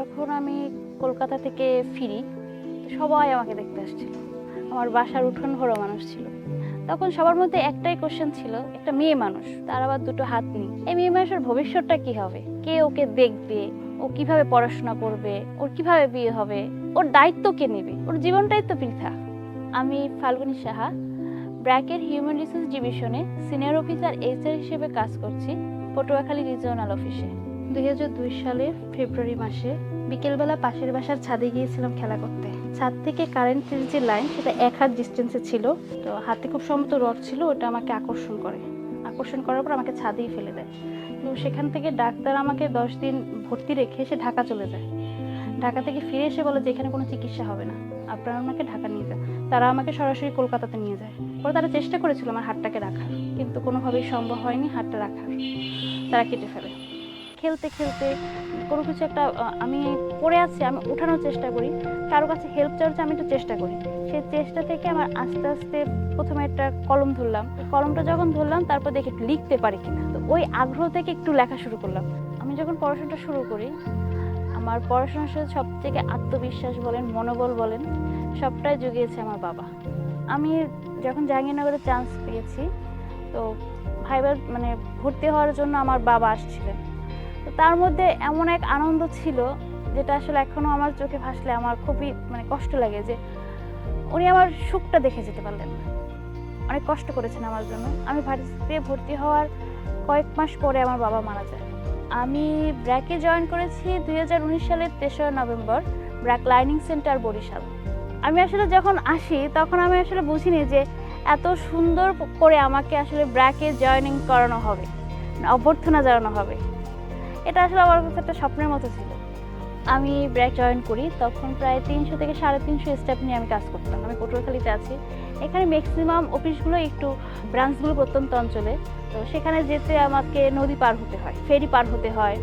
যখন আমি কলকাতা থেকে ফিরি সবাই আমাকে দেখতে আসছিল। আমার বাসার উঠোন ভরা মানুষ ছিল। তখন সবার মধ্যে একটাই কোশ্চেন ছিল, একটা মেয়ে মানুষ, তার আবার দুটো হাত নেই, এই মেয়ে মানুষের ভবিষ্যৎটা কি হবে, কে ওকে দেখবে, ও কিভাবে পড়াশোনা করবে, ওর কিভাবে বিয়ে হবে, ওর দায়িত্ব কে নেবে, ওর জীবনটাই তো বৃথা। আমি ফাল্গুনী সাহা, ব্র্যাকের হিউম্যান রিসোর্স ডিভিশনে সিনিয়র অফিসার এইচআর হিসেবে কাজ করছি পটুয়াখালী রিজিওনাল অফিসে। 2002 সালে ফেব্রুয়ারি মাসে বিকেলবেলা পাশের বাসার ছাদে গিয়েছিলাম খেলা করতে। ছাদ থেকে কারেন্টের যে লাইন সেটা 1 হাত ডিস্টেন্সে ছিল। তো হাতে খুব সম্ভবত রড ছিল, ওটা আমাকে আকর্ষণ করার পর আমাকে ছাদেই ফেলে দেয়। তো সেখান থেকে ডাক্তার আমাকে 10 দিন ভর্তি রেখে সে ঢাকা চলে যায়। ঢাকা থেকে ফিরে এসে বলে যে এখানে কোনো চিকিৎসা হবে না, আপনারা আমাকে ঢাকা নিয়ে যান। তারা আমাকে সরাসরি কলকাতাতে নিয়ে যায়। পরে তারা চেষ্টা করেছিল আমার হাতটাকে রাখার, কিন্তু কোনোভাবেই সম্ভব হয়নি হাতটা রাখার। তারা কেটে ফেলে। খেলতে খেলতে কোনো কিছু একটা আমি পড়ে আছি, আমি ওঠানোর চেষ্টা করি, কারো কাছে হেল্প চাইতে আমি একটু চেষ্টা করি। সেই চেষ্টা থেকে আমার আস্তে আস্তে প্রথমে একটা কলম ধরলাম। কলমটা যখন ধরলাম তারপর দেখি একটু লিখতে পারি কিনা। তো ওই আগ্রহ থেকে একটু লেখা শুরু করলাম। আমি যখন পড়াশোনাটা শুরু করি, আমার পড়াশোনার সাথে সব থেকে আত্মবিশ্বাস বলেন, মনোবল বলেন, সবটাই জুগিয়েছে আমার বাবা। আমি যখন জাহাঙ্গীরনগরে চান্স পেয়েছি, তো ভাইবার ভর্তি হওয়ার জন্য আমার বাবা আসছিলেন। তো তার মধ্যে এমন এক আনন্দ ছিল যেটা আসলে এখনো আমার চোখে ভাসলে আমার খুবই কষ্ট লাগে যে উনি আমার সুখটা দেখে যেতে পারলেন না। অনেক কষ্ট করেছেন আমার জন্য। আমি ভার্সিটিতে ভর্তি হওয়ার কয়েক মাস পরে আমার বাবা মারা যায়। আমি ব্র্যাকে জয়েন করেছি 2019 সালের 3রা November, BRAC learning centre Barishal. আমি আসলে যখন আসি তখন আমি আসলে বুঝিনি যে এত সুন্দর করে আমাকে আসলে ব্র্যাকে জয়েনিং করানো হবে, অভ্যর্থনা জানানো হবে। এটা আসলে আমার কাছে একটা স্বপ্নের মতো ছিল। আমি ব্র্যাক জয়েন করি, তখন প্রায় 300 থেকে 350 স্টাফ নিয়ে আমি কাজ করতাম। আমি পটুয়াখালীতে আছি। এখানে ম্যাক্সিমাম অফিসগুলো একটু ব্রাঞ্চগুলো প্রত্যন্ত অঞ্চলে, তো সেখানে যেতে আমাকে নদী পার হতে হয়, ফেরি পার হতে হয়,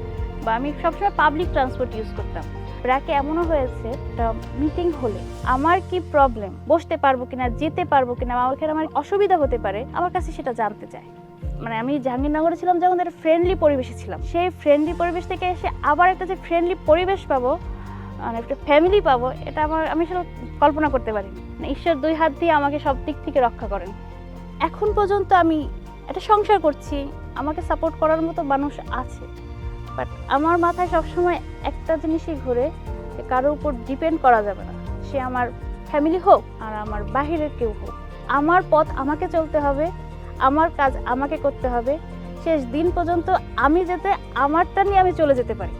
বা আমি সবসময় পাবলিক ট্রান্সপোর্ট ইউজ করতাম। ব্র্যাকে এমনও হয়েছে একটা মিটিং হলে আমার কি প্রবলেম, বসতে পারবো কিনা, যেতে পারবো কিনা, ওখানে আমার অসুবিধা হতে পারে, আমার কাছে সেটা জানতে চায়। আমি জাহাঙ্গীরনগরে ছিলাম যখন একটা ফ্রেন্ডলি পরিবেশে ছিলাম, সেই ফ্রেন্ডলি পরিবেশ থেকে এসে আবার একটা যে ফ্রেন্ডলি পরিবেশ পাবো, একটা ফ্যামিলি পাবো, এটা আমি আসলে কল্পনা করতে পারি। ঈশ্বর 2 হাত দিয়ে আমাকে সব দিক থেকে রক্ষা করেন। এখন পর্যন্ত আমি একটা সংসার করছি, আমাকে সাপোর্ট করার মতো মানুষ আছে, বাট আমার মাথায় সবসময় একটা জিনিসই ঘুরে যে কারোর উপর ডিপেন্ড করা যাবে না। সে আমার ফ্যামিলি হোক আর আমার বাহিরের কেউ হোক, আমার পথ আমাকে চলতে হবে, আমার কাজ আমাকে করতে হবে। শেষ দিন পর্যন্ত আমি যাতে আমারটা নিয়ে আমি চলে যেতে পারি।